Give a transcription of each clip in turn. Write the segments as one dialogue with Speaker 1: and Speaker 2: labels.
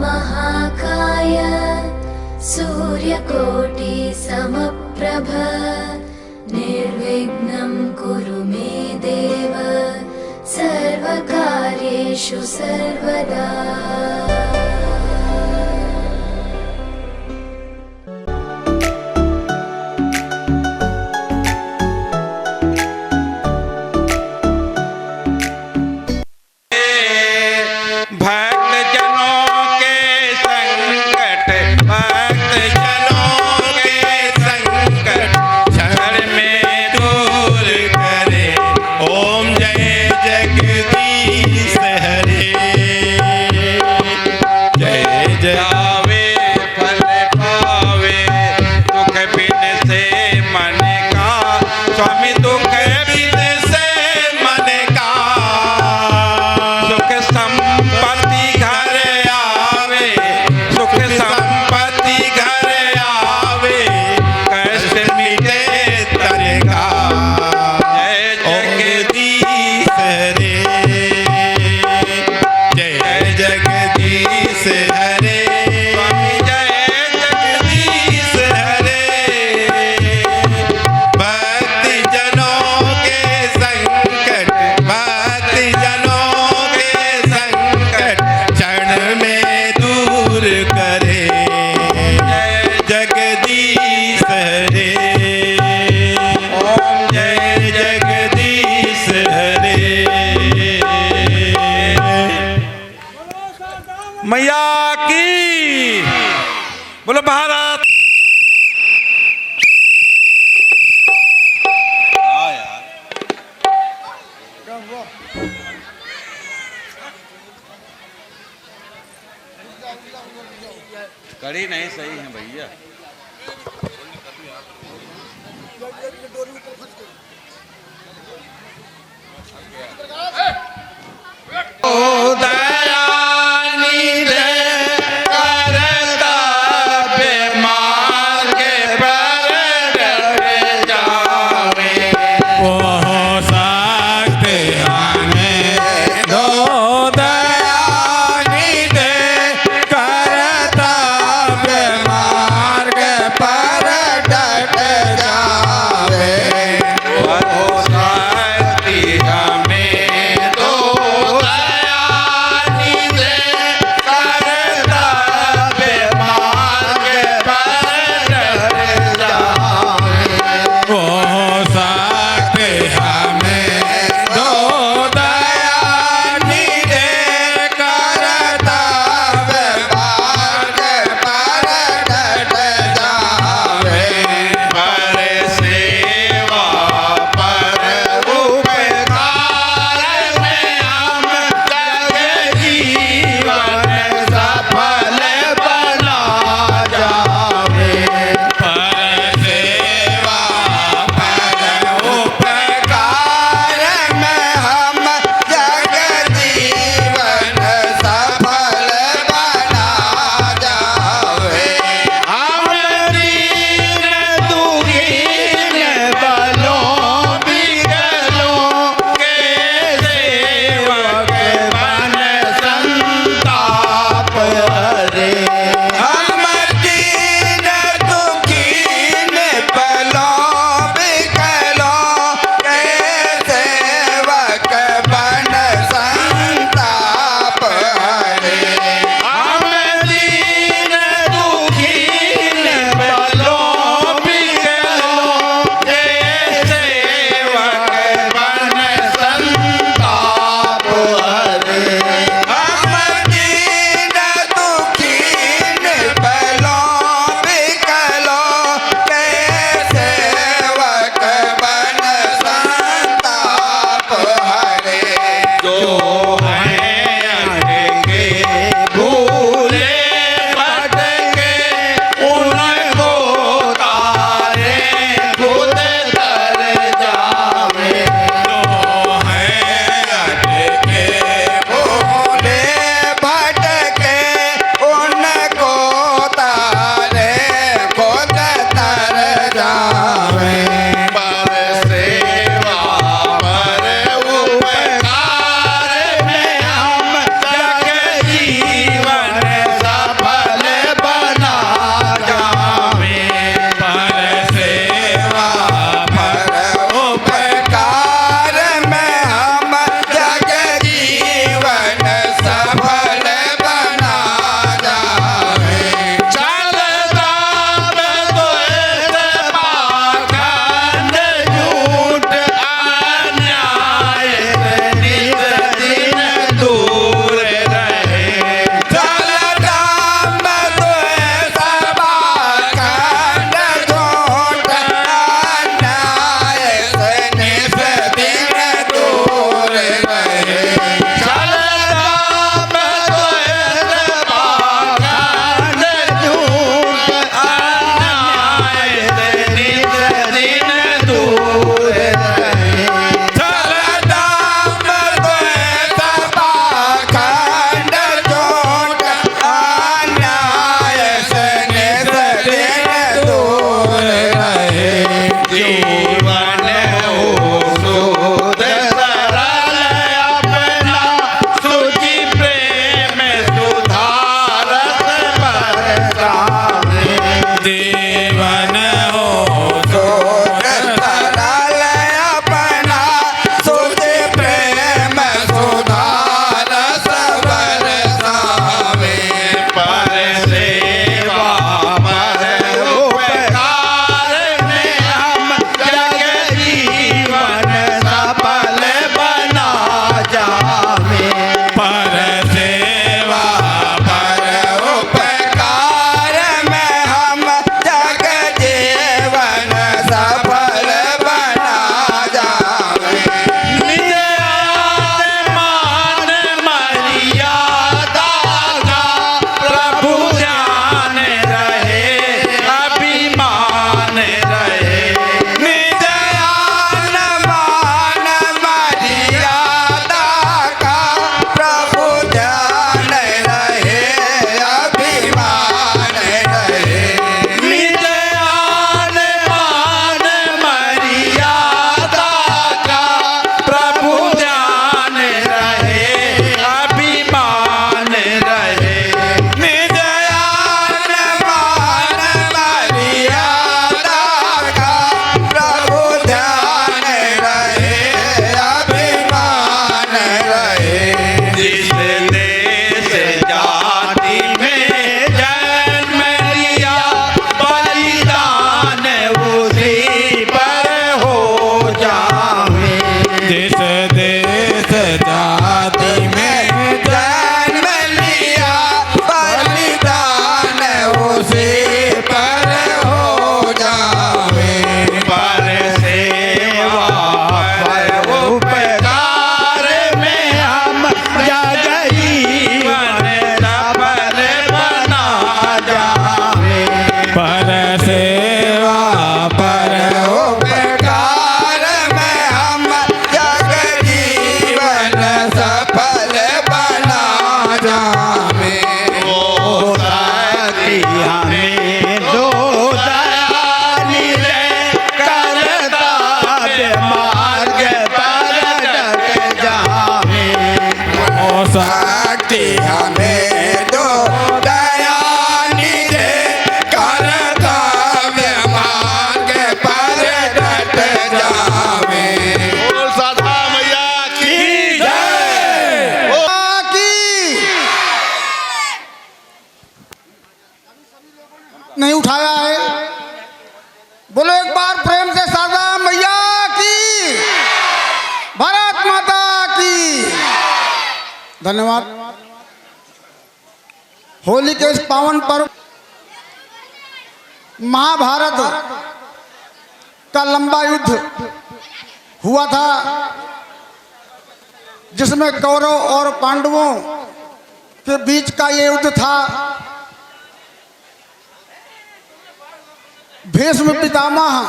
Speaker 1: महाकाय सूर्यकोटि समप्रभ निर्विघ्नं कुरु मे देव सर्वकार्येषु सर्वदा।
Speaker 2: मैया की बोलो भारत।
Speaker 3: कड़ी नहीं सही है भैया।
Speaker 4: नहीं उठाया है। बोलो एक बार प्रेम से शारदा मैया की, भारत माता की। धन्यवाद। होली के इस पावन पर्व, महाभारत का लंबा युद्ध हुआ था, जिसमें कौरव और पांडवों के बीच का ये युद्ध था। भीष्म पितामह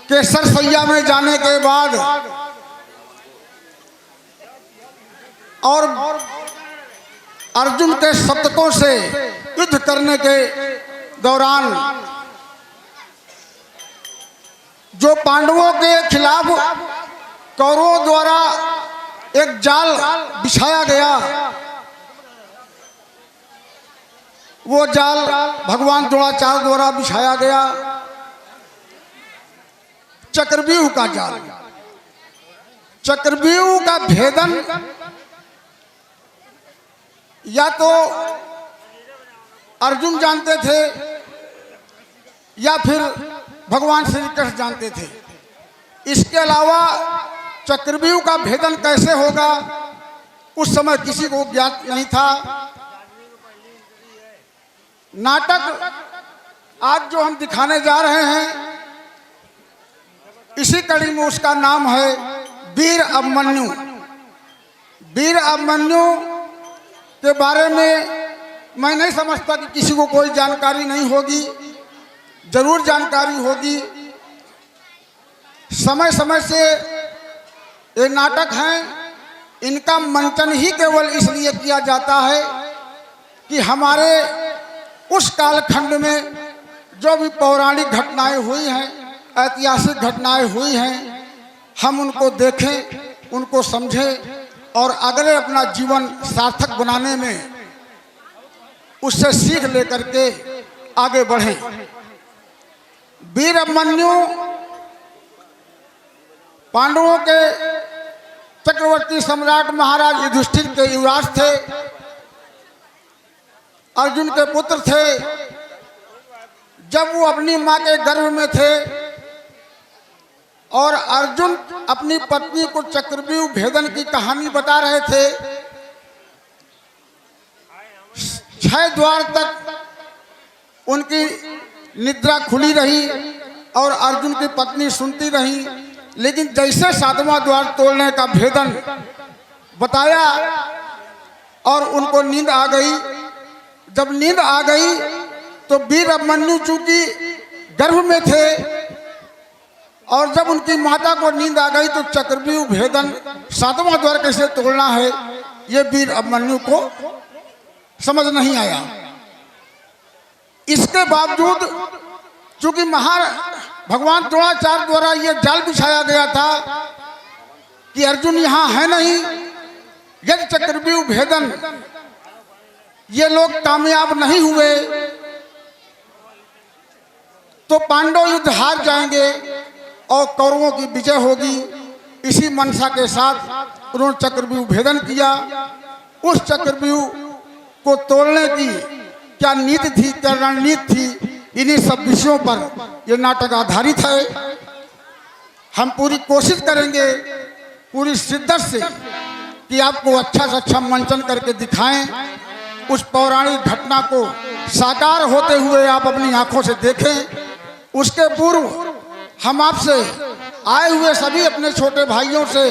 Speaker 4: के सरसैया में जाने के बाद और अर्जुन के सप्तकों से युद्ध करने के दौरान जो पांडवों के खिलाफ कौरवों द्वारा एक जाल बिछाया गया, वो जाल भगवान द्रोणाचार्य द्वारा बिछाया गया, चक्रव्यूह का जाल। चक्रव्यूह का भेदन या तो अर्जुन जानते थे या फिर भगवान श्री कृष्ण जानते थे। इसके अलावा चक्रव्यूह का भेदन कैसे होगा उस समय किसी को ज्ञात नहीं था। नाटक आज जो हम दिखाने जा रहे हैं, इसी कड़ी में उसका नाम है वीर अभिमन्यु। वीर अभिमन्यु के बारे में मैं नहीं समझता कि किसी को कोई जानकारी नहीं होगी, जरूर जानकारी होगी। समय समय से ये नाटक हैं, इनका मंचन ही केवल इसलिए किया जाता है कि हमारे उस कालखंड में जो भी पौराणिक घटनाएं हुई हैं, ऐतिहासिक घटनाएं हुई हैं, हम उनको देखें, उनको समझें और अगले अपना जीवन सार्थक बनाने में उससे सीख लेकर के आगे बढ़ें। वीर अभिमन्यु पांडवों के चक्रवर्ती सम्राट महाराज युधिष्ठिर के युवराज थे, अर्जुन के पुत्र थे। जब वो अपनी मां के गर्भ में थे और अर्जुन अपनी पत्नी को चक्रव्यूह भेदन की कहानी बता रहे थे, 6 द्वार तक उनकी निद्रा खुली रही और अर्जुन की पत्नी सुनती रही। लेकिन जैसे 7वां द्वार तोड़ने का भेदन बताया और उनको नींद आ गई। जब नींद आ गई तो वीर अभिमन्यु चूंकि गर्भ में थे और जब उनकी माता को नींद आ गई तो चक्रव्यूह भेदन 7वां द्वार कैसे तोड़ना है, ये वीर अभिमन्यु को समझ नहीं आया। इसके बावजूद चूंकि भगवान द्रोणाचार्य द्वारा ये जाल बिछाया गया था कि अर्जुन यहाँ है नहीं, यदि चक्रव्यूह भेदन ये लोग कामयाब नहीं हुए तो पांडव युद्ध हार जाएंगे और कौरवों की विजय होगी। इसी मनसा के साथ उन्होंने चक्रव्यूह भेदन किया। उस चक्रव्यूह को तोड़ने की क्या नीति थी, क्या रणनीति थी, इन्हीं सब विषयों पर यह नाटक आधारित है। हम पूरी कोशिश करेंगे, पूरी शिद्दत से, कि आपको अच्छा से अच्छा मंचन करके दिखाएं। उस पौराणिक घटना को साकार होते हुए आप अपनी आंखों से देखें। उसके पूर्व हम आपसे आए हुए सभी अपने छोटे भाइयों से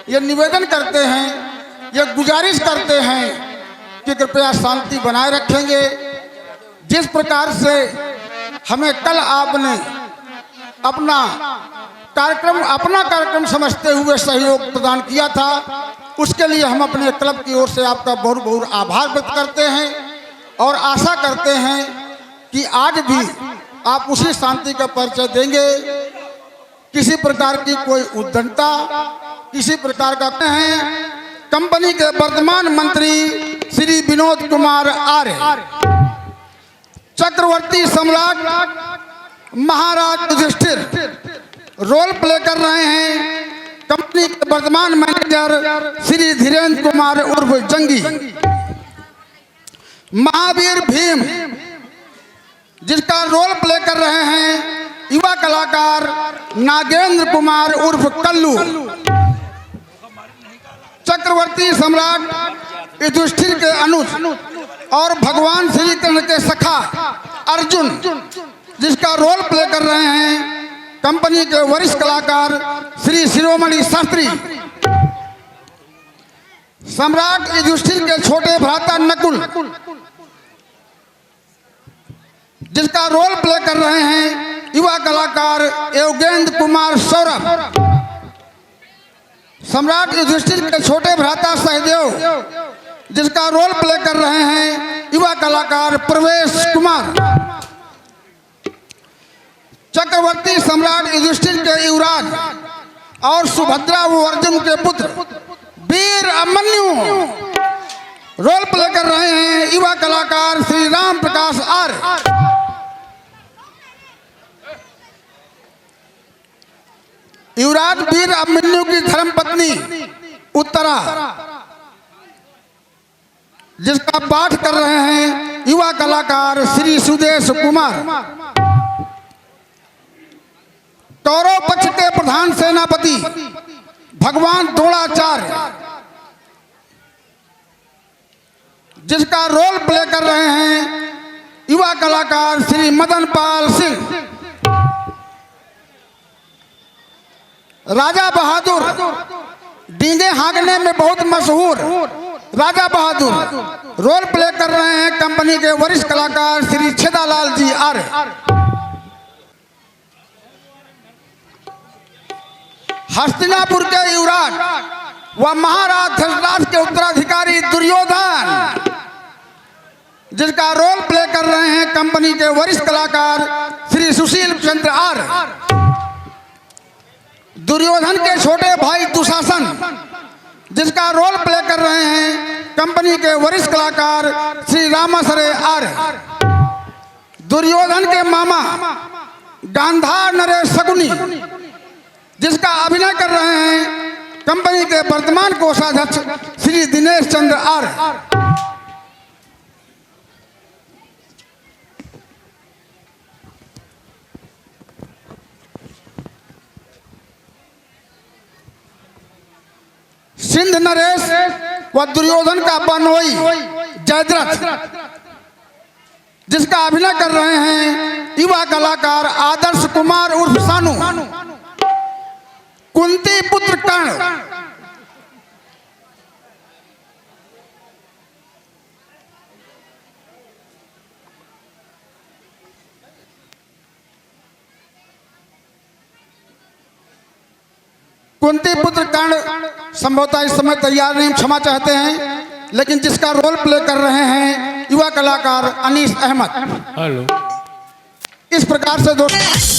Speaker 4: ये निवेदन करते हैं, ये गुजारिश करते हैं कि कृपया शांति बनाए रखेंगे। जिस प्रकार से हमें कल आपने अपना कार्यक्रम समझते हुए सहयोग प्रदान किया था, उसके लिए हम अपने क्लब की ओर से आपका बहुत बहुत आभार व्यक्त करते हैं और आशा करते हैं कि आज भी आप उसी शांति का परिचय देंगे। किसी प्रकार की कोई उद्दंडता, किसी प्रकार का हैं। कंपनी के वर्तमान मंत्री श्री विनोद कुमार आर्य, चक्रवर्ती सम्राट महाराज युधिष्ठिर रोल प्ले कर रहे हैं। कंपनी के वर्तमान मैनेजर श्री धीरेन्द्र कुमार उर्फ जंगी, महावीर भीम जिसका रोल प्ले कर रहे हैं युवा कलाकार नागेंद्र कुमार उर्फ कल्लू। चक्रवर्ती सम्राट युधिष्ठिर के अनुज और भगवान श्री कृष्ण के सखा अर्जुन, जिसका रोल प्ले कर रहे हैं कंपनी के वरिष्ठ कलाकार श्री शिरोमणि शास्त्री। सम्राट युधिष्ठिर के छोटे भ्राता नकुल, जिसका रोल प्ले कर रहे हैं युवा कलाकार योगेंद्र कुमार सौरभ। सम्राट युधिष्ठिर के छोटे भ्राता सहदेव, जिसका रोल प्ले कर रहे हैं युवा कलाकार प्रवेश कुमार। चक्रवर्ती सम्राट युधिष्ठिर के युवराज और सुभद्रा व अर्जुन के पुत्र वीर अभिमन्यु रोल प्ले कर रहे हैं युवा कलाकार श्री राम प्रकाश आर्य। युवराज वीर अभिमन्यु की धर्मपत्नी उत्तरा, जिसका पाठ कर रहे हैं युवा कलाकार श्री सुदेश कुमार। कौरव पक्ष के प्रधान सेनापति भगवान द्रोणाचार्य, जिसका रोल प्ले कर रहे हैं युवा कलाकार श्री मदन पाल सिंह। राजा बहादुर, डींगे हाँकने में बहुत मशहूर राजा बहादुर रोल प्ले कर रहे हैं कंपनी के वरिष्ठ कलाकार श्री छेदालाल जी आर्य। हस्तिनापुर के युवराज व महाराज धृतराष्ट्र के उत्तराधिकारी दुर्योधन, जिसका रोल प्ले कर रहे हैं कंपनी के वरिष्ठ कलाकार श्री सुशील चंद्र आर्य। दुर्योधन के छोटे भाई दुशासन, जिसका रोल प्ले कर रहे हैं कंपनी के वरिष्ठ कलाकार श्री रामाश्रय आर्य। दुर्योधन के मामा गांधार नरेश शकुनी, जिसका अभिनय कर रहे हैं कंपनी के वर्तमान कोषाध्यक्ष श्री दिनेश चंद्र आर्य। सिंध नरेश व दुर्योधन का बनोई जयद्रथ, जिसका अभिनय कर रहे हैं युवा कलाकार आदर्श कुमार उर्फ सानू। कुंती पुत्र कर्ण, कुंती पुत्र कर्ण संभवतः इस समय तैयार नहीं, क्षमा चाहते हैं, लेकिन जिसका रोल प्ले कर रहे हैं युवा कलाकार अनीस अहमद।
Speaker 5: हेलो,
Speaker 4: इस प्रकार से दोस्तों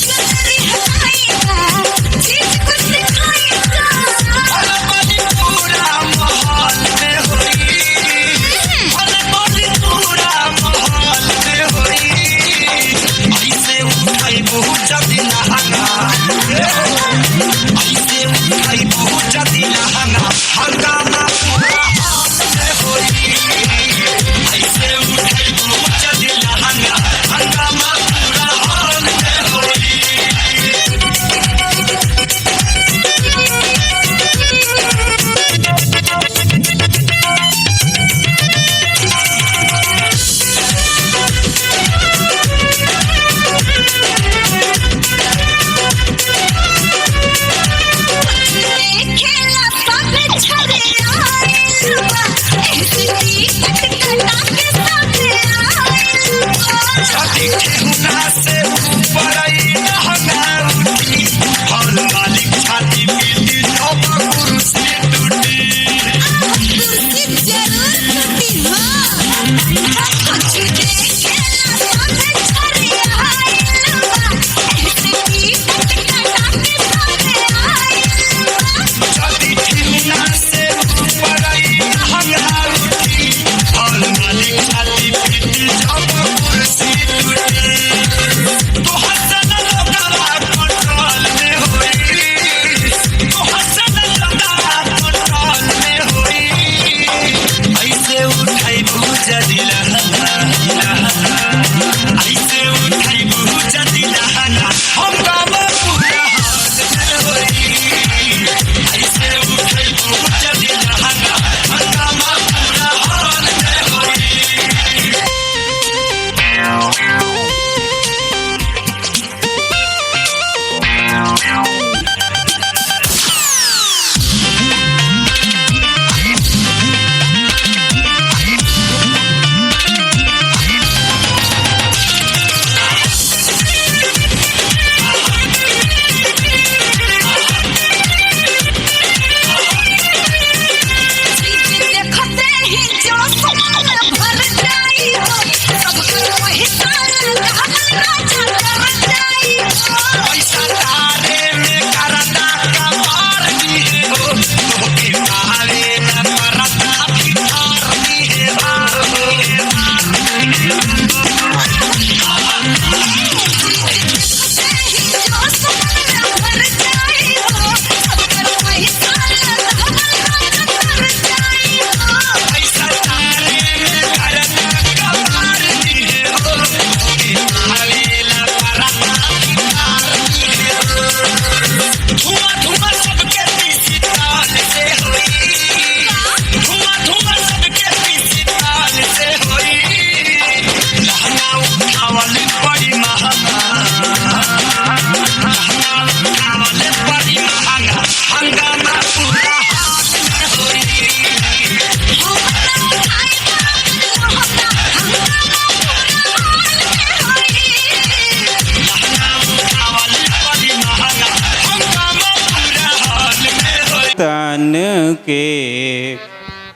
Speaker 5: के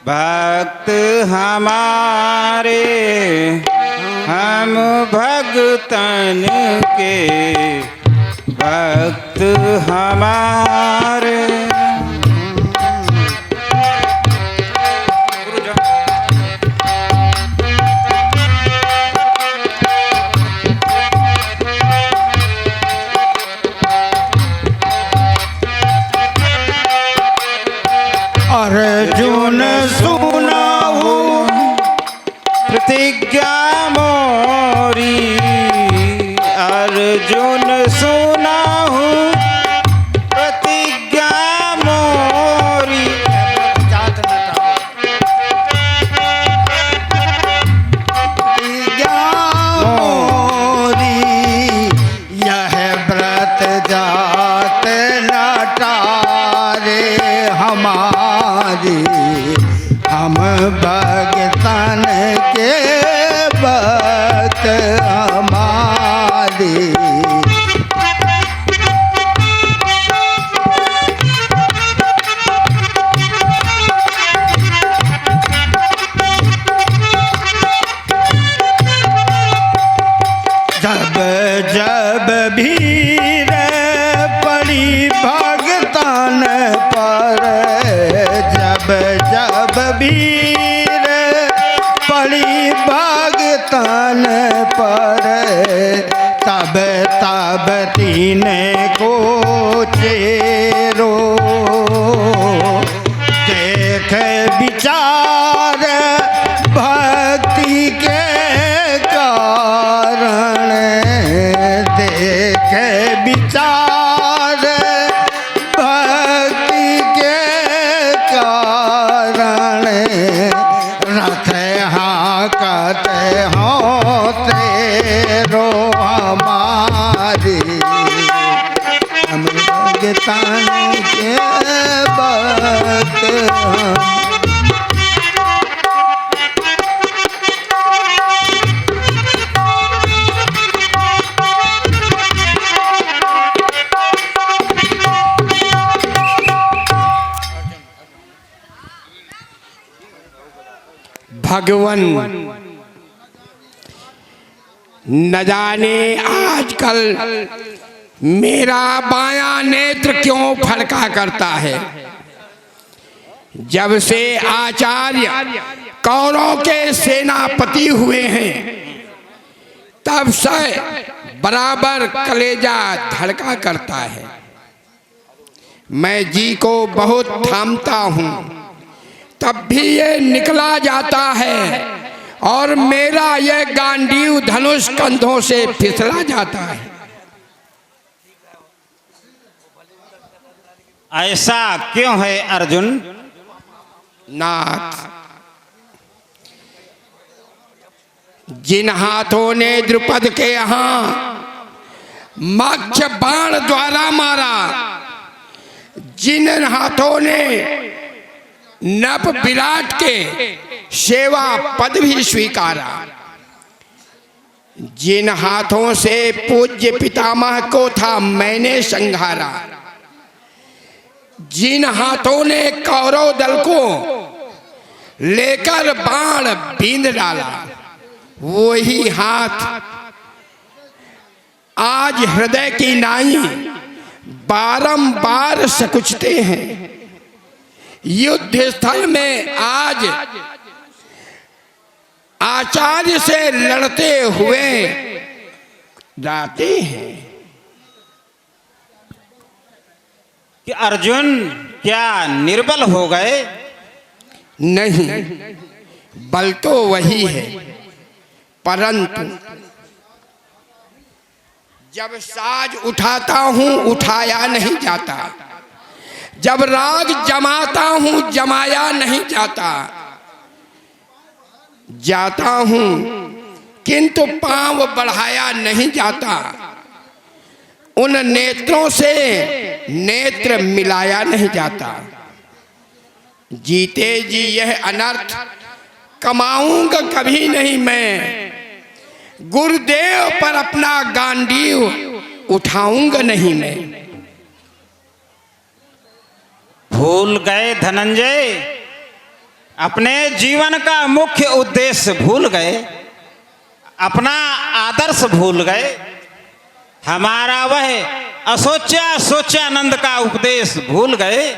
Speaker 5: भक्त हमारे, हम भगतन के भक्त हमारे। अर्जुन सुनाओ प्रतिज्ञा मोरी, अर्जुन सुनाओ प्रतिज्ञा मोरी।
Speaker 6: प्रतिज्ञा मोरी यह व्रत जात लटारे हमारी, हम भगतन के भक्त हमारी। जब जब भीड़ पड़ी भगतन पर, जब जब भीड़ पड़ी भगतन पर, तब तब तीन को चेरो देख विचार भक्ति के कारण, देख विचार भक्ति के कारण, रथ हाँकते हो तेरो हमारी, हम भगतन के भक्त हम।
Speaker 7: भगवन न जाने आजकल मेरा बायां नेत्र क्यों फड़का करता है। जब से आचार्य कौरवों के सेनापति हुए हैं, तब से बराबर कलेजा धड़का करता है। मैं जी को बहुत थामता हूँ, तब भी ये निकला जाता है और मेरा ये गांडीव धनुष कंधों से फिसला जाता है।
Speaker 5: ऐसा क्यों है अर्जुन?
Speaker 7: नाथ, जिन हाथों ने द्रुपद के यहाँ मक्ष बाण द्वारा मारा, जिन हाथों ने नप विराट के सेवा पद भी स्वीकारा, जिन हाथों से पूज्य पितामह को था मैंने संघारा, जिन हाथों ने कौरव दल को लेकर बाण बींद डाला, वही हाथ आज हृदय की नाई बारंबार सकुचते हैं। युद्ध स्थल में आज आचार्य से लड़ते हुए जाते हैं।
Speaker 5: कि अर्जुन क्या निर्बल हो गए?
Speaker 7: नहीं, बल तो वही है, परंतु जब साज उठाता हूं उठाया नहीं जाता, जब राग जमाता हूं जमाया नहीं जाता, जाता हूं किंतु पांव बढ़ाया नहीं जाता, उन नेत्रों से नेत्र मिलाया नहीं जाता। जीते जी यह अनर्थ कमाऊंगा कभी नहीं मैं, गुरुदेव पर अपना गांडीव उठाऊंगा नहीं मैं।
Speaker 5: भूल गए धनंजय, अपने जीवन का मुख्य उद्देश्य भूल गए, अपना आदर्श भूल गए। हमारा वह असोचा सोचानंद का उपदेश भूल गए।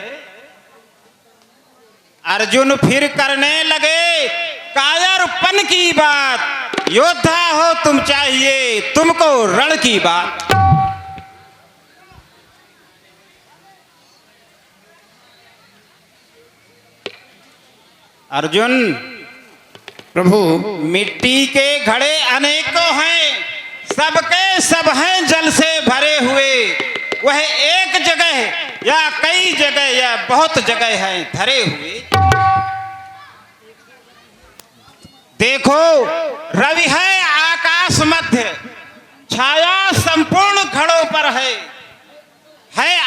Speaker 5: अर्जुन फिर करने लगे कायरपन की बात। योद्धा हो तुम, चाहिए तुमको रण की बात। अर्जुन,
Speaker 7: प्रभु
Speaker 5: मिट्टी के घड़े अनेकों हैं, सबके सब हैं जल से भरे हुए। वह एक जगह या कई जगह या बहुत जगह हैं धरे हुए। देखो रवि है आकाश मध्य, छाया संपूर्ण घड़ों पर है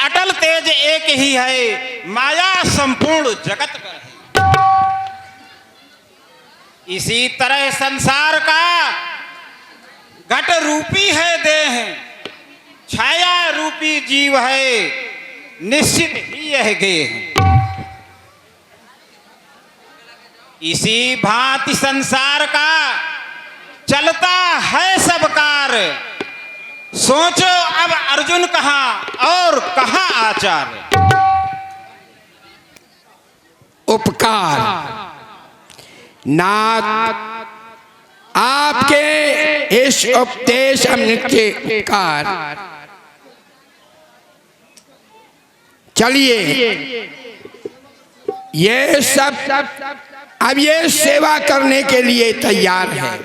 Speaker 5: अटल तेज एक ही है, माया संपूर्ण जगत पर है। इसी तरह संसार का घट रूपी है देह, छाया रूपी जीव है, निश्चित ही यह गेह। इसी भांति संसार का चलता है सब कार्य। सोचो अब अर्जुन कहाँ और कहाँ आचार्य।
Speaker 7: उपकार नाथ, आपके इस उपदेश अमृत के उपकार। चलिए ये सब अब ये सेवा करने के लिए तैयार है।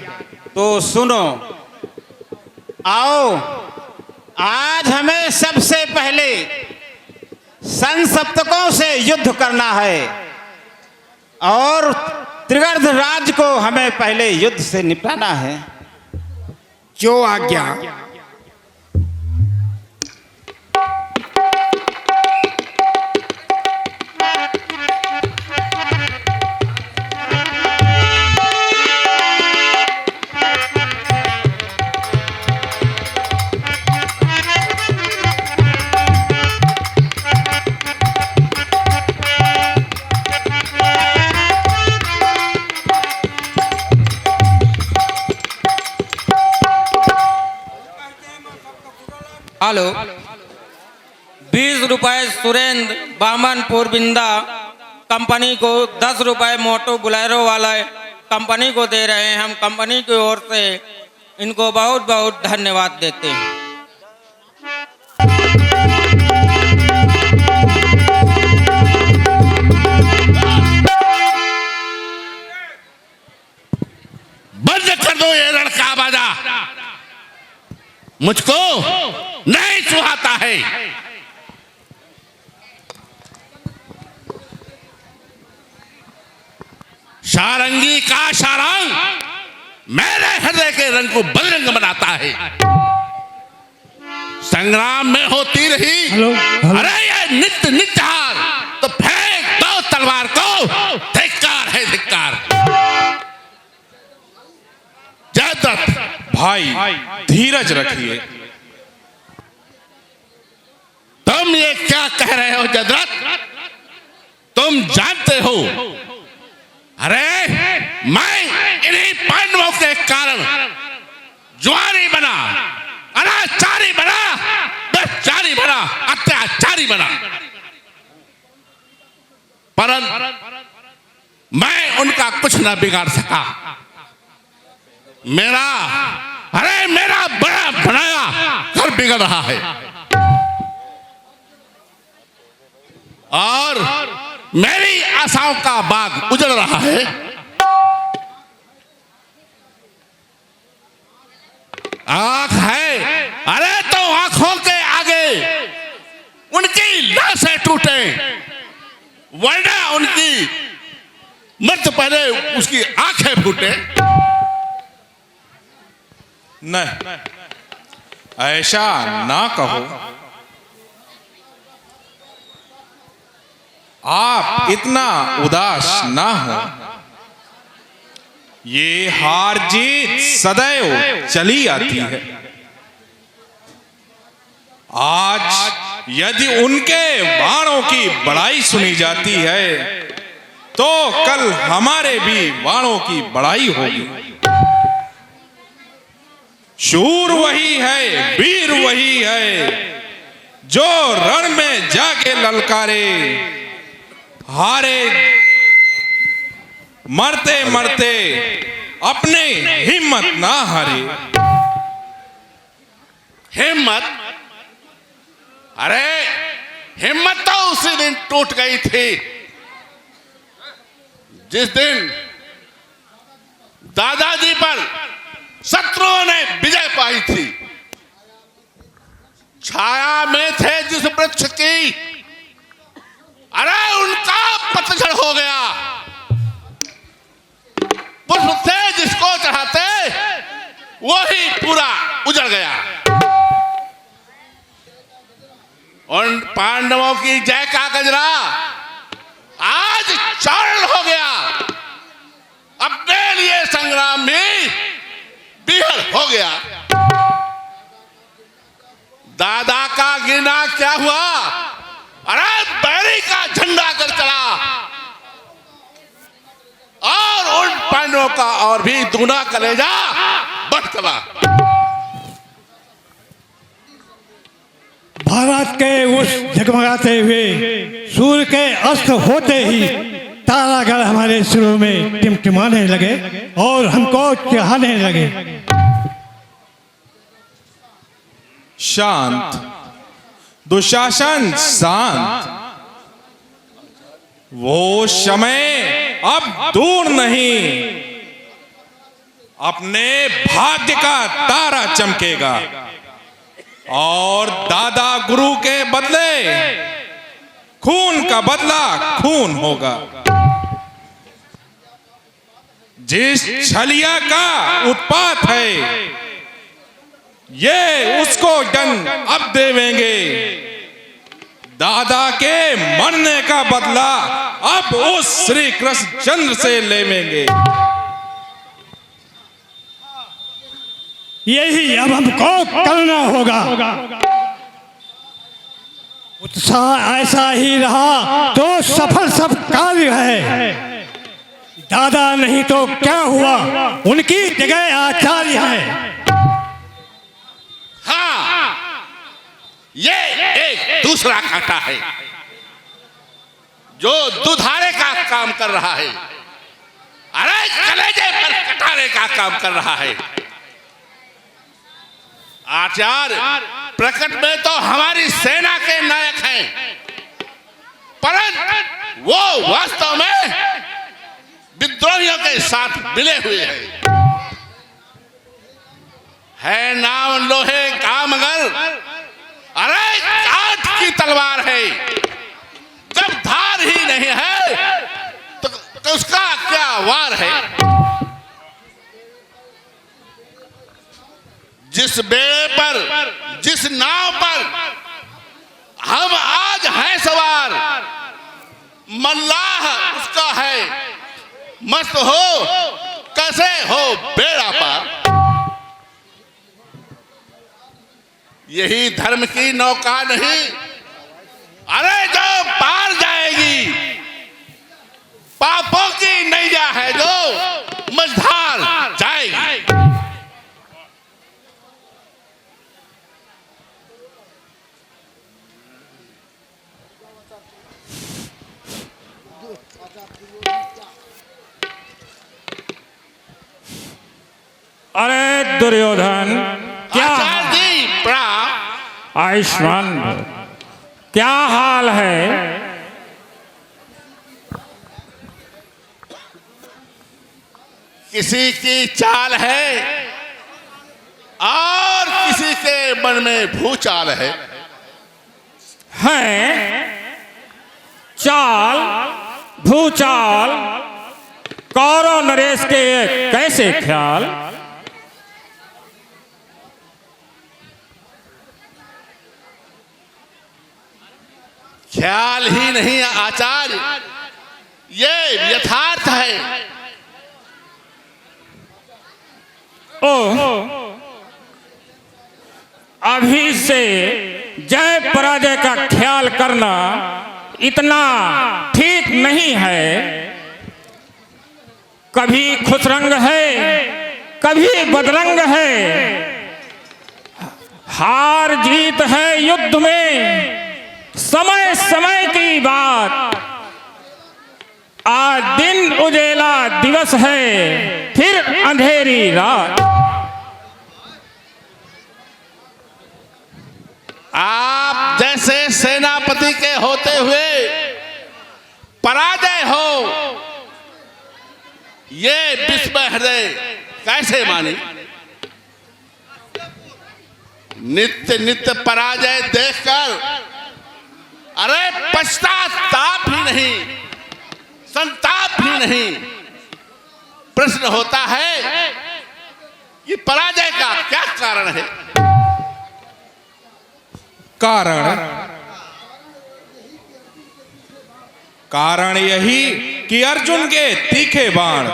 Speaker 5: तो सुनो, आओ आज हमें सबसे पहले संसप्तकों से युद्ध करना है और त्रिगर्ध राज को हमें पहले युद्ध से निपटाना है।
Speaker 7: जो आज्ञा।
Speaker 8: हेलो, 20 रुपए सुरेंद्र बामन पोरबिंदा कंपनी को, 10 रुपए मोटो बुलेरो वाला कंपनी को दे रहे हैं। हम कंपनी की ओर से इनको बहुत बहुत धन्यवाद देते हैं।
Speaker 9: बंद कर दो ये लड़का बाजा, मुझको नहीं सुहाता है। सारंगी का सारंग मेरे हृदय के रंग को बदरंग बनाता है। संग्राम में होती रही अरे ये नित्य नित्य हार, तो फेंक दो तलवार को। धिक्कार है धिक्कार। जयदत्त
Speaker 2: भाई धीरज रखिए।
Speaker 9: तुम ये क्या कह रहे हो जयद्रथ? तुम जानते हो अरे मैं इन्हीं पांडवों के कारण जुआरी बना, अनाचारी बना, बेचारी बना, अत्याचारी बना, परंतु मैं उनका कुछ न बिगाड़ सका। मेरा बड़ा बनाया घर बिगड़ रहा है और मेरी आशाओं का बाग उजड़ रहा है। आंख है अरे तो आंखों के आगे उनकी लाशें टूटे, वरना उनकी मृत्यु पहले उसकी आंखें फूटे।
Speaker 2: नहीं, ऐसा ना कहो। आप इतना उदास ना हो। ये हार जीत सदैव चली आती है। आज यदि उनके बाणों की बड़ाई सुनी जाती है तो कल हमारे भी बाणों की बड़ाई होगी। शूर वही है, वीर वही है जो रण में जाके ललकारे, हारे मरते मरते अपने हिम्मत ना हारे।
Speaker 9: हिम्मत? अरे हिम्मत तो उसी दिन टूट गई थी जिस दिन दादाजी पर शत्रुओं ने विजय पाई थी। छाया में थे जिस वृक्ष की, अरे उनका पतझड़ हो गया। पुष्प थे जिसको चढ़ाते वही पूरा उजड़ गया। उन पांडवों की जय का गजरा आज चारण हो गया। अपने लिए संग्राम भी बिहल हो गया। दादा का गिरना क्या हुआ? अरे बैरी का झंडा कर चला और उन पांडवों का और भी दूना कलेजा बढ़ चला।
Speaker 10: भारत के उस झगमगाते हुए सूर्य के अस्त होते ही तारागढ़ हमारे सिरों में टिमटिमाने लगे और हमको चाहने लगे।
Speaker 2: शांत, दुशासन शांत। वो समय अब दूर नहीं, अपने भाग्य का तारा चमकेगा और दादा गुरु के बदले खून का बदला खून होगा। जिस छलिया का उत्पात है ये उसको दंड अब देवेंगे। दादा के मरने का बदला अब उस श्री कृष्ण चंद्र से लेवेंगे।
Speaker 10: यही अब हमको करना होगा। उत्साह ऐसा ही रहा तो सफल सब कार्य है। दादा नहीं तो क्या हुआ, उनकी जगह आचार्य है।
Speaker 9: हाँ, ये एक दूसरा कांटा है जो दुधारे का काम कर रहा है। अरे कलेजे पर कटारे का काम कर रहा है। आचार्य प्रकट में तो हमारी सेना के नायक हैं, परंतु वो वास्तव में विद्रोहियों के साथ मिले हुए हैं। है नाम लोहे का मगर, अरे काठ की तलवार है। जब धार ही नहीं है तो उसका क्या वार है। जिस बेड़े पर, जिस नाव पर हम आज हैं सवार, मल्लाह उसका है। मस्त हो कैसे हो बेड़ा पार। यही धर्म की नौका नहीं, अरे जो पार जाएगी। पापों की नैया है जो मझधार जाएगी।
Speaker 5: अरे दुर्योधन, क्या आयुष्मान, क्या हाल है?
Speaker 9: किसी की चाल है और किसी के मन में भूचाल है।
Speaker 5: चाल भूचाल कौरव नरेश के कैसे ख्याल?
Speaker 9: ख्याल ही नहीं आचार्य, ये यथार्थ है।
Speaker 5: अभी से जय पराजय का
Speaker 8: करना इतना ठीक नहीं है। कभी खुश रंग है, कभी बदरंग है। हार जीत है युद्ध में समय समय की बात। आज दिन उजेला दिवस है, फिर अंधेरी रात।
Speaker 9: आप जैसे सेनापति के होते हुए पराजय हो, ये विस्मय हृदय कैसे मानी। नित्य नित्य पराजय देखकर अरे पश्चाताप भी नहीं, संताप भी नहीं। प्रश्न होता है कि पराजय का क्या कारण है।
Speaker 2: कारण यही कि अर्जुन के तीखे बाण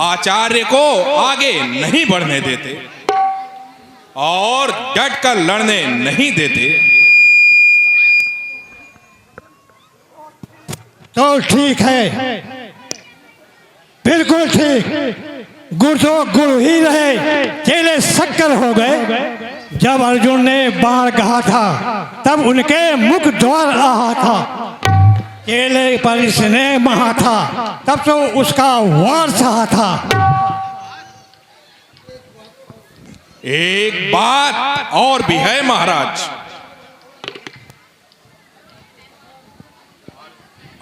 Speaker 2: आचार्य को आगे नहीं बढ़ने देते और डटकर लड़ने नहीं देते।
Speaker 10: तो ठीक है, बिल्कुल ठीक। गुड़ तो गुड़ ही रहे, चेले शक्कर हो गए। जब अर्जुन ने बाण कहा था तब उनके मुख द्वार रहा था। चेले पर इसने महा था तब तो उसका वार सहा था।
Speaker 2: एक बात और भी है महाराज,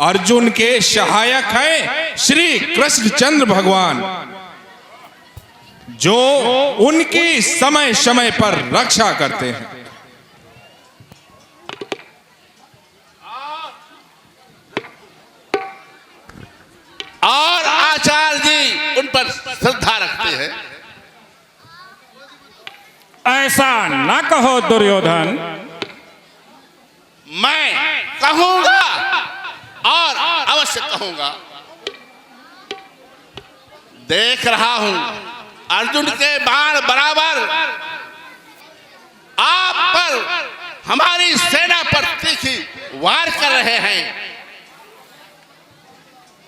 Speaker 2: अर्जुन के सहायक हैं श्री कृष्णचंद्र भगवान, जो उनकी समय समय पर रक्षा करते हैं।
Speaker 9: और आचार्य जी उन पर श्रद्धा रखते हैं।
Speaker 8: ऐसा न कहो दुर्योधन।
Speaker 9: मैं कहूंगा और अवश्य कहूंगा। देख रहा हूं अर्जुन के बाण बराबर आप पर, हमारी सेना पर तीखी वार कर रहे हैं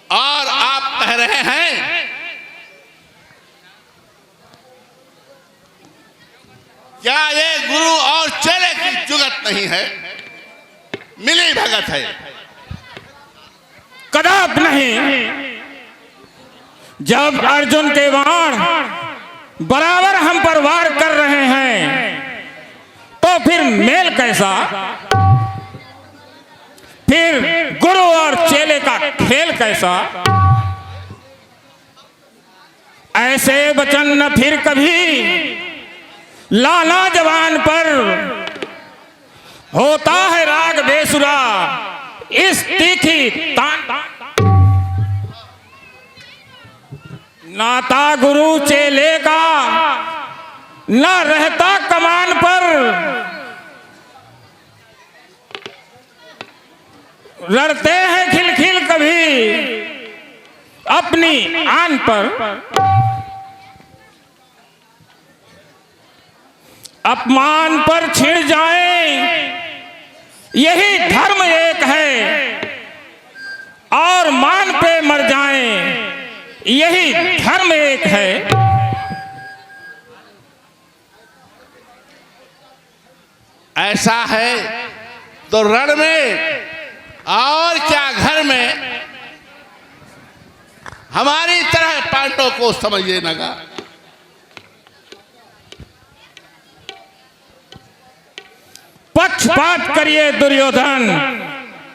Speaker 9: और आप कह रहे हैं क्या ये गुरु और चेले की जुगत नहीं है, मिली भगत है।
Speaker 8: कदाप नहीं। जब अर्जुन के बाण बराबर हम पर वार कर रहे हैं तो फिर मेल कैसा, फिर गुरु और चेले का खेल कैसा। ऐसे वचन न फिर कभी लाला जवान पर होता है राग बेसुरा इस तीखी तान। नाता गुरु चेले का न रहता कमान पर, लड़ते हैं खिलखिल कभी अपनी आन पर। अपमान पर छिड़ जाए यही धर्म एक है, और मान पे मर जाएं यही धर्म एक है।
Speaker 9: ऐसा है तो रण में और क्या घर में हमारी तरह पांडवों को समझिए नगा।
Speaker 8: पक्षपात करिए दुर्योधन,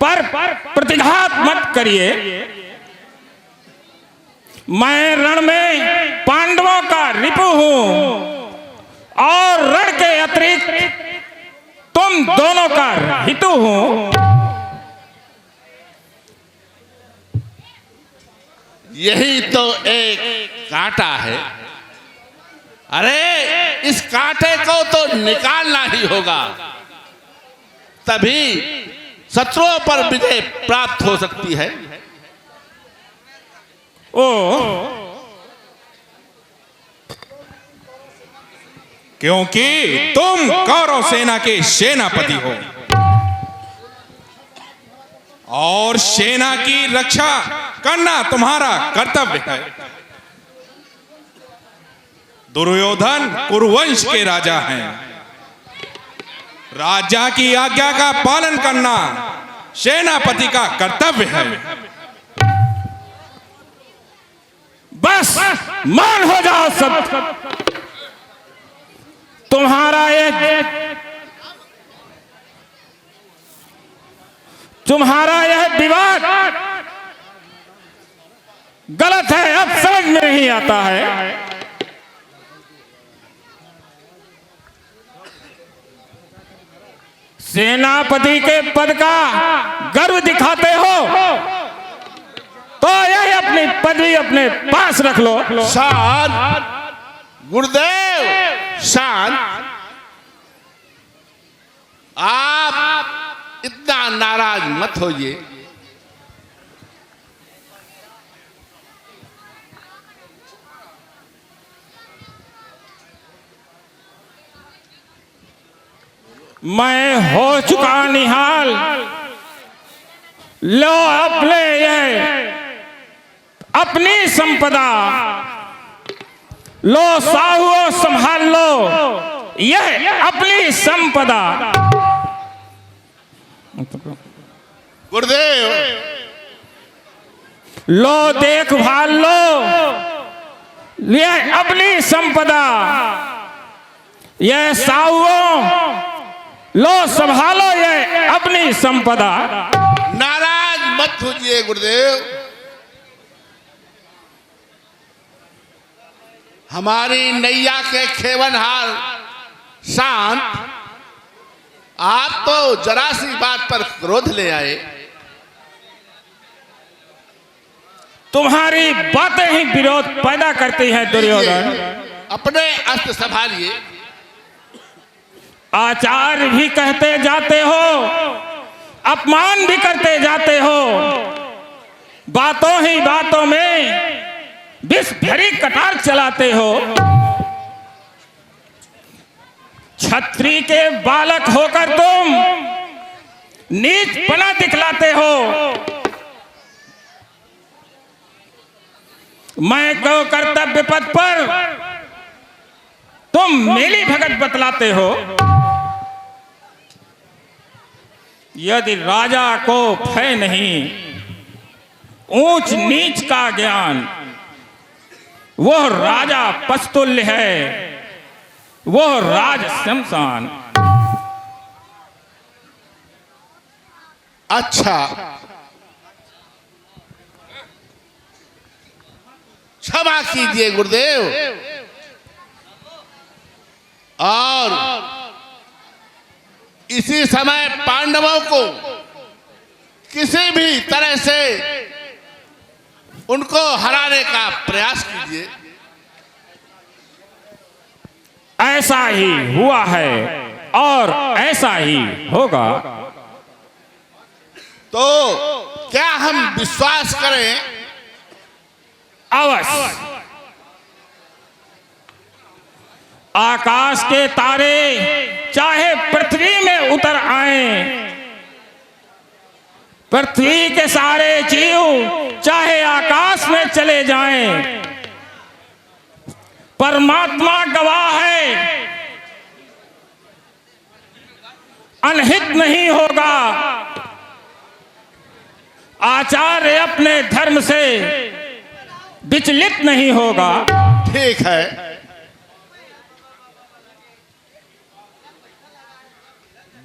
Speaker 8: पर प्रतिघात मत करिए। मैं रण में पांडवों का रिपु हूं और रण के अतिरिक्त तुम दोनों का हितु हूं।
Speaker 9: यही तो एक कांटा है। अरे इस कांटे को तो निकालना ही होगा, तभी शत्रुओं पर विजय प्राप्त हो सकती है।
Speaker 8: ओ
Speaker 2: क्योंकि तुम कौरव सेना के सेनापति हो। और सेना की रक्षा करना तुम्हारा कर्तव्य है। दुर्योधन कुरुवंश के राजा हैं। राजा की आज्ञा का पालन करना सेनापति का कर्तव्य है।
Speaker 5: बस मान हो जाओ सब। तुम्हारा यह विवाद गलत है, अब समझ में नहीं आता है। सेनापति के पद का गर्व दिखाते हो तो यही अपनी पदवी अपने पास रख लो।
Speaker 9: शांत गुरुदेव, शांत। आप इतना नाराज मत होइए।
Speaker 5: मैं हो चुका निहाल, लो अपने अपनी संपदा, लो साहुओ संभाल लो यह अपनी संपदा।
Speaker 9: गुरुदेव,
Speaker 5: लो देखभाल लो यह अपनी संपदा, यह साहुओ लो संभालो ये अपनी संपदा।
Speaker 9: नाराज मत होइए गुरुदेव। हमारी नैया के खेवनहार शांत, आप तो जरा सी बात पर क्रोध ले आए।
Speaker 5: तुम्हारी बातें ही विरोध पैदा करती हैं दुर्योधन।
Speaker 9: अपने अस्त्र संभालिए।
Speaker 5: आचार्य भी कहते जाते हो, अपमान भी करते जाते हो, बातों ही बातों में विष भरी कटार चलाते हो। छत्री के बालक होकर तुम नीचपना दिखलाते हो। मैं को कर्तव्य पथ पर तुम मेली भगत बतलाते हो। यदि राजा को भय नहीं, ऊंच नीच का ज्ञान, वह राजा पस्तुल्य है, वह राज शमशान।
Speaker 9: अच्छा, क्षमा कीजिए गुरुदेव। और इसी समय पांडवों को किसी भी तरह से उनको हराने का प्रयास कीजिए।
Speaker 5: ऐसा ही हुआ है और ऐसा ही होगा।
Speaker 9: तो क्या हम विश्वास करें?
Speaker 5: अवश्य। आकाश के तारे चाहे पृथ्वी में उतर आए, पृथ्वी के सारे जीव चाहे आकाश में चले जाएं, परमात्मा गवाह है, अनहित नहीं होगा। आचार्य अपने धर्म से विचलित नहीं होगा।
Speaker 9: ठीक है,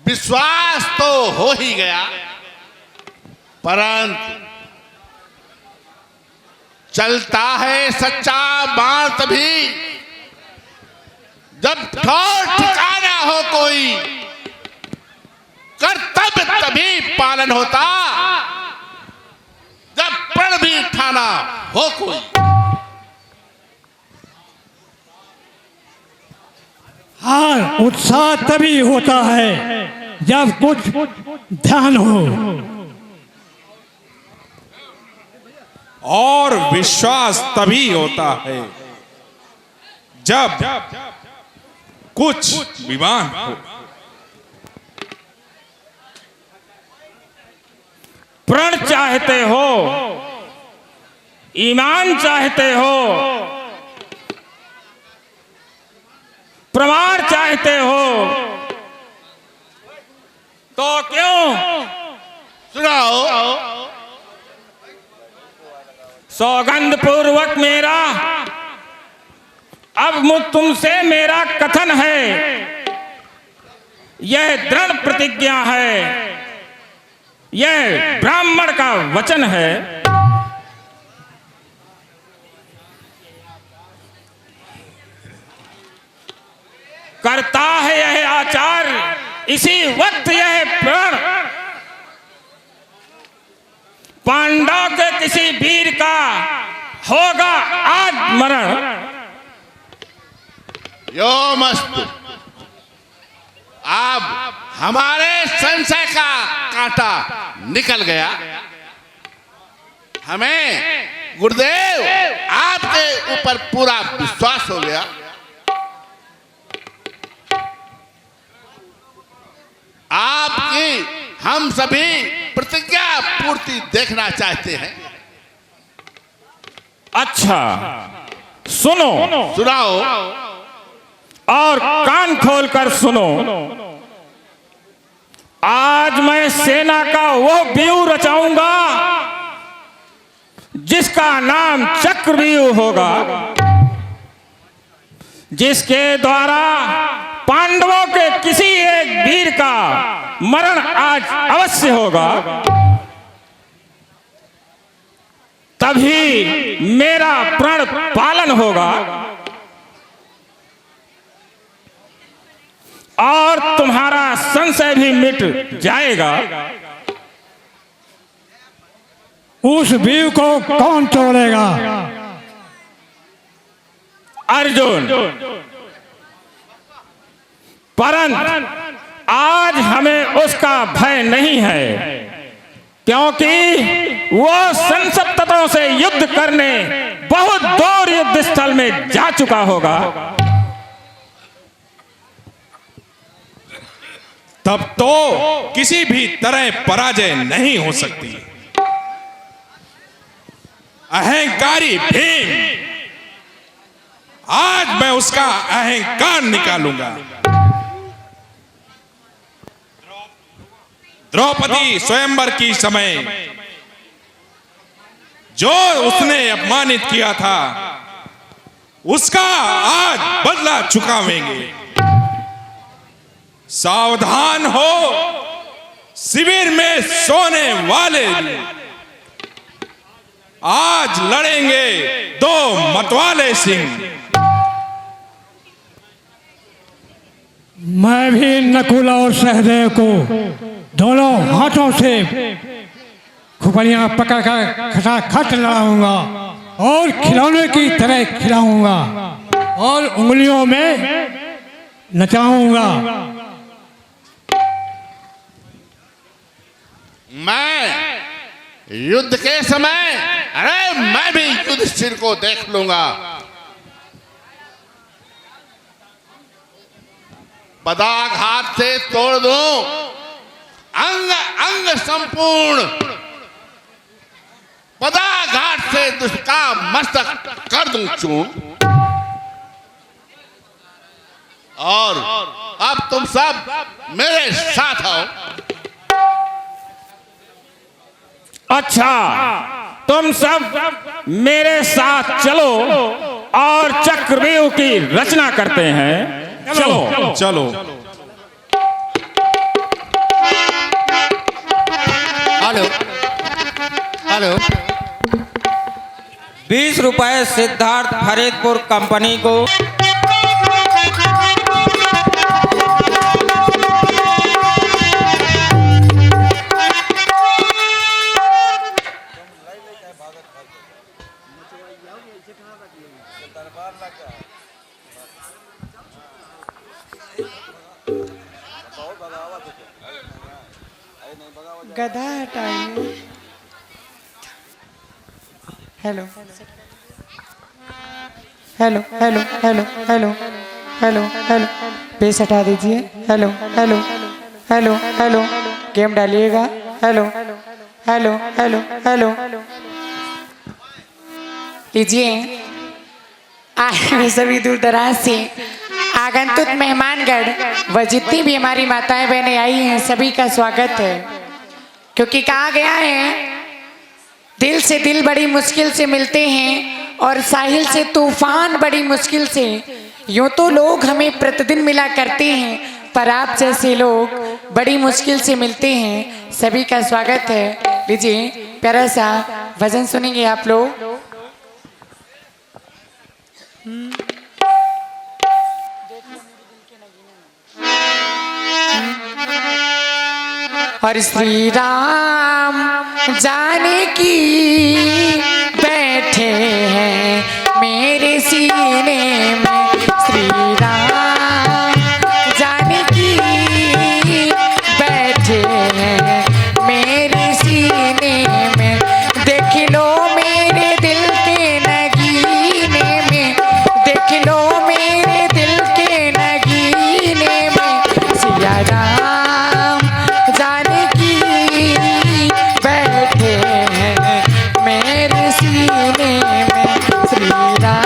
Speaker 9: विश्वास तो हो ही गया, परंतु चलता है सच्चा बाण तभी जब ठोर ठिकाना हो कोई, कर्तव्य तभी पालन होता जब प्रण भी ठाना हो कोई।
Speaker 10: हाँ, उत्साह तभी होता है जब कुछ ध्यान हो,
Speaker 2: और विश्वास तभी होता है जब कुछ विमान हो।
Speaker 8: प्रण चाहते हो, ईमान चाहते हो, प्रमाण चाहते हो, तो क्यों
Speaker 9: सुनाओ।
Speaker 8: सौगंध पूर्वक मेरा अब तुमसे मेरा कथन है, यह दृढ़ प्रतिज्ञा है, यह ब्राह्मण का वचन है। करता है यह आचार इसी वक्त यह प्रण, पांडव के किसी वीर का होगा आज मरण।
Speaker 9: यो मस्त, अब हमारे संशय का कांटा निकल गया। हमें गुरुदेव आपके ऊपर पूरा विश्वास हो गया। आपकी हम सभी प्रतिज्ञा पूर्ति देखना चाहते हैं।
Speaker 8: अच्छा सुनो,
Speaker 9: सुनाओ
Speaker 8: और कान खोलकर सुनो। आज मैं सेना का वो व्यूह रचाऊंगा जिसका नाम चक्रव्यूह होगा, जिसके द्वारा पांडवों के किसी एक वीर का मरण आज अवश्य होगा। तभी मेरा प्रण पालन होगा और तुम्हारा संशय भी मिट जाएगा।
Speaker 10: उस वीर को कौन तोड़ेगा?
Speaker 8: अर्जुन। परंतु आज हमें उसका भय नहीं है, क्योंकि वो संसप्तकों से युद्ध करने बहुत दूर युद्ध स्थल में जा चुका होगा।
Speaker 2: तब तो किसी भी तरह पराजय नहीं हो सकती। अहंकारी भीम, आज मैं उसका अहंकार निकालूंगा। द्रौपदी स्वयंवर की समय जो उसने अपमानित किया था, उसका आज बदला चुकावेंगे। सावधान हो, शिविर में सोने वाले आज लड़ेंगे दो मतवाले सिंह।
Speaker 10: मैं भी नकुल और सहदेव को दोनों हाथों से खुपड़ियां पकड़कर खटाखट लड़ाऊंगा और खिलौने की तरह खिलाऊंगा और उंगलियों में नचाऊंगा।
Speaker 9: मैं युद्ध के समय, अरे मैं भी युधिष्ठिर को देख लूंगा। पदाघात से तोड़ दूं अंग अंग संपूर्ण, पदाघात से दुष्ट का मस्तक कर दूं चूर्ण। और अब तुम सब मेरे साथ आओ।
Speaker 8: अच्छा, तुम सब मेरे साथ चलो और चक्रव्यूह की रचना करते हैं। चलो
Speaker 2: चलो।
Speaker 5: Hello hello.
Speaker 8: 20 रुपए सिद्धार्थ फरीदपुर कंपनी को।
Speaker 11: गधा हटाइए। Hello hello hello hello hello hello hello, base हटा दीजिए। Hello hello hello hello, game डालिएगा। हेलो हेलो हेलो हेलो लीजिए, आए हुए सभी दूर दराज से आगंतुक मेहमानगढ़ व जितनी भी हमारी माताएं बहनें आई हैं सभी का स्वागत है। क्योंकि कहा गया है दिल से दिल बड़ी मुश्किल से मिलते हैं और साहिल से तूफान बड़ी मुश्किल से। यूं तो लोग हमें प्रतिदिन मिला करते हैं पर आप जैसे लोग बड़ी मुश्किल से मिलते हैं। सभी का स्वागत है। लीजिए प्यारा सा भजन सुनेंगे आप लोग। और श्री राम जानकी बैठे हैं मेरे सीने में, श्री राम जानकी बैठे हैं मेरे सीने में। देख लो मेरे दिल के नगीने में, देख लो मेरे दिल के नगीने में, सिया राम जानकी बैठे हैं मेरे सीने में, श्री राम।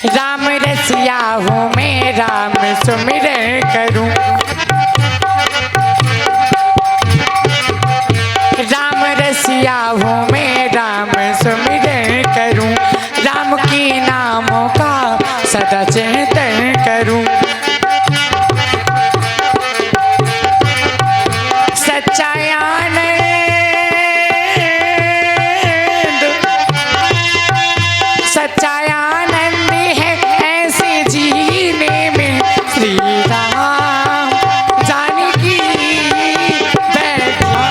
Speaker 11: राम रसिया हूँ मैं राम सुमिरन करूं, राम रसिया हूँ मैं राम सुमिरन करूं, राम के नामों का सदा चिंतन करूं। सच्चा आनंद सच्चा आनंद है ऐसे जीने में, श्री राम जानकी बैठा।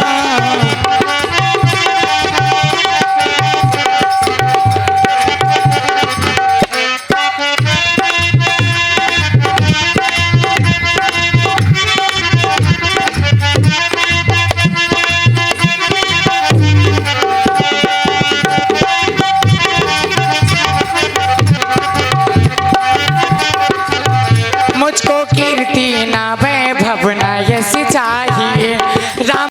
Speaker 11: मुझको कीर्ति ना